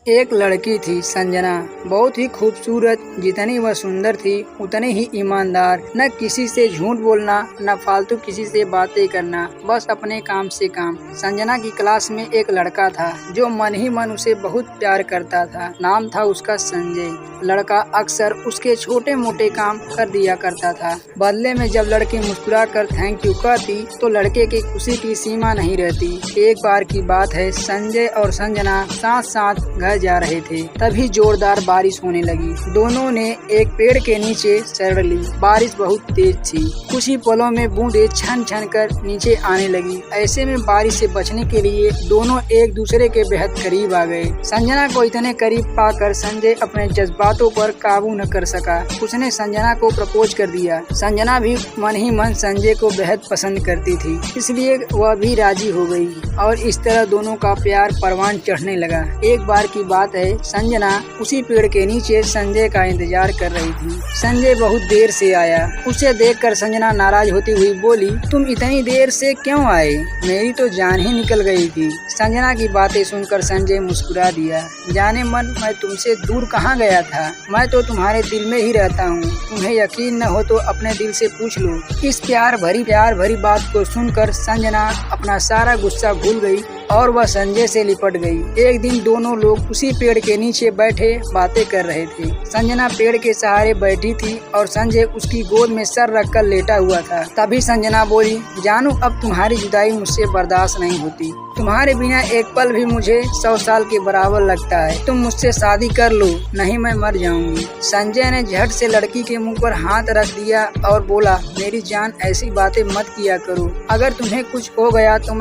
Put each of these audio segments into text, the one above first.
एक लड़की थी संजना, बहुत ही खूबसूरत। जितनी वह सुंदर थी उतनी ही ईमानदार। न किसी से झूठ बोलना, न फालतू किसी से बातें करना, बस अपने काम से काम। संजना की क्लास में एक लड़का था जो मन ही मन उसे बहुत प्यार करता था। नाम था उसका संजय। लड़का अक्सर उसके छोटे मोटे काम कर दिया करता था। बदले में जब लड़की मुस्कुरा कर थैंक यू कहती तो लड़के की खुशी की सीमा नहीं रहती। एक बार की बात है, संजय और संजना साथ साथ घर जा रहे थे, तभी जोरदार बारिश होने लगी। दोनों ने एक पेड़ के नीचे शरण ली। बारिश बहुत तेज थी। कुछ ही पलों में बूंदें छन छन कर नीचे आने लगी। ऐसे में बारिश से बचने के लिए दोनों एक दूसरे के बेहद करीब आ गए। संजना को इतने करीब पाकर संजय अपने जज्बातों पर काबू न कर सका। उसने संजना को प्रपोज कर दिया। संजना भी मन ही मन संजय को बेहद पसंद करती थी, इसलिए वह भी राजी हो गई और इस तरह दोनों का प्यार परवान चढ़ने लगा। एक बार की बात है, संजना उसी पेड़ के नीचे संजय का इंतजार कर रही थी। संजय बहुत देर से आया। उसे देखकर संजना नाराज होती हुई बोली, तुम इतनी देर से क्यों आए? मेरी तो जान ही निकल गई थी। संजना की बातें सुनकर संजय मुस्कुरा दिया। जाने मन, मैं तुमसे दूर कहाँ गया था? मैं तो तुम्हारे दिल में ही रहता हूँ। तुम्हें यकीन न हो तो अपने दिल से पूछ लो। इस प्यार भरी बात को सुनकर संजना अपना सारा गुस्सा भूल गई और वह संजय से लिपट गई। एक दिन दोनों लोग उसी पेड़ के नीचे बैठे बातें कर रहे थे। संजना पेड़ के सहारे बैठी थी और संजय उसकी गोद में सर रखकर लेटा हुआ था। तभी संजना बोली, जानू, अब तुम्हारी जुदाई मुझसे बर्दाश्त नहीं होती। तुम्हारे बिना एक पल भी मुझे 100 साल के बराबर लगता है। तुम मुझसे शादी कर लो, नहीं मैं मर जाऊंगी। संजय ने झट से लड़की के मुंह पर हाथ रख दिया और बोला, मेरी जान, ऐसी बातें मत किया करो। अगर तुम्हें कुछ हो गया तो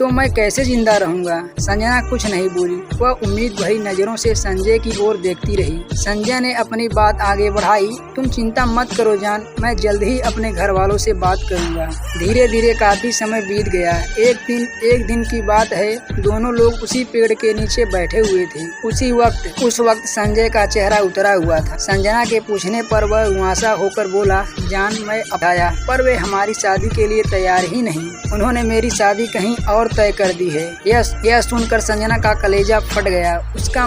मैं कैसे जिंदा रहूंगा? संजना कुछ नहीं बोली। वह उम्मीद भरी नजरों से संजय की ओर देखती रही। संजय ने अपनी बात आगे बढ़ाई, तुम चिंता मत करो जान, मैं जल्द ही अपने घर वालों से बात करूंगा। धीरे धीरे काफी समय बीत गया। एक दिन की बात है, दोनों लोग उसी पेड़ के नीचे बैठे हुए थे। उस वक्त संजय का चेहरा उतरा हुआ था। संजना के पूछने पर वह रुआंसा होकर बोला, जान, मैं अब आया, पर वे हमारी शादी के लिए तैयार ही नहीं। उन्होंने मेरी शादी कहीं और तय कर दी है। यह सुनकर संजना का कलेजा फट गया। उसका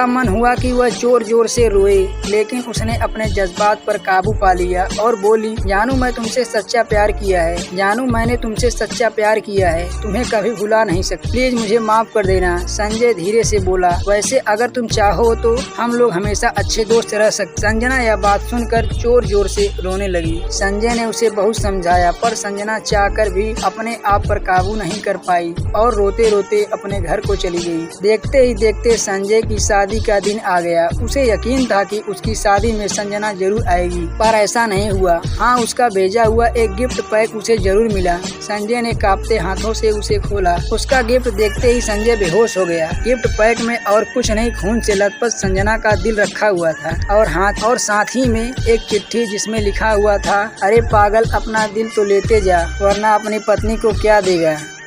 मन हुआ कि वह जोर जोर से रोए, लेकिन उसने अपने जज्बात पर काबू पा लिया और बोली, जानू, मैं तुमसे सच्चा प्यार किया है। जानू, मैंने तुमसे सच्चा प्यार किया है। तुम्हें कभी भुला नहीं सकती। प्लीज मुझे माफ कर देना। संजय धीरे से बोला, वैसे अगर तुम चाहो तो हम लोग हमेशा अच्छे दोस्त रह सकते। संजना यह बात सुनकर जोर जोर से रोने लगी। संजय ने उसे बहुत समझाया, पर संजना चाहकर भी अपने आप पर काबू नहीं कर पाई और रोते रोते अपने घर को चली गई। देखते ही देखते संजय की शादी का दिन आ गया। उसे यकीन था कि उसकी शादी में संजना जरूर आएगी, पर ऐसा नहीं हुआ। हाँ, उसका भेजा हुआ एक गिफ्ट पैक उसे जरूर मिला। संजय ने कांपते हाथों से उसे खोला। उसका गिफ्ट देखते ही संजय बेहोश हो गया। गिफ्ट पैक में और कुछ नहीं, खून से लथपथ संजना का दिल रखा हुआ था और साथ ही में एक चिट्ठी जिसमें लिखा हुआ था, अरे पागल, अपना दिल तो लेते जा, वरना अपनी पत्नी को क्या देगा।